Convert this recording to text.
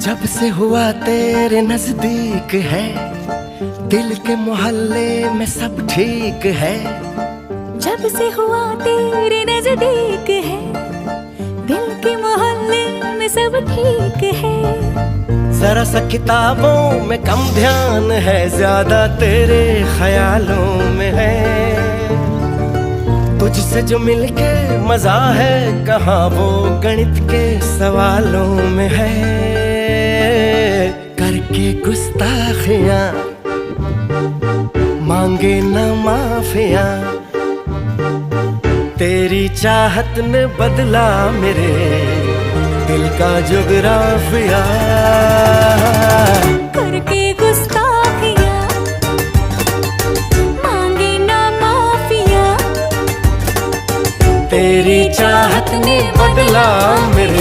जब से हुआ तेरे नजदीक है, दिल के मोहल्ले में सब ठीक है। जब से हुआ तेरे नजदीक है, दिल के मोहल्ले में सब ठीक है। जरा सा किताबों में कम ध्यान है, ज्यादा तेरे ख्यालों में है। तुझसे जो मिलके मजा है, कहाँ वो गणित के सवालों में है। करके गुस्ताखियां मांगे न माफियां, तेरी चाहत ने बदला मेरे दिल का जुगराफिया। करके गुस्ताखियां मांगे ना माफिया, तेरी चाहत ने बदला मेरे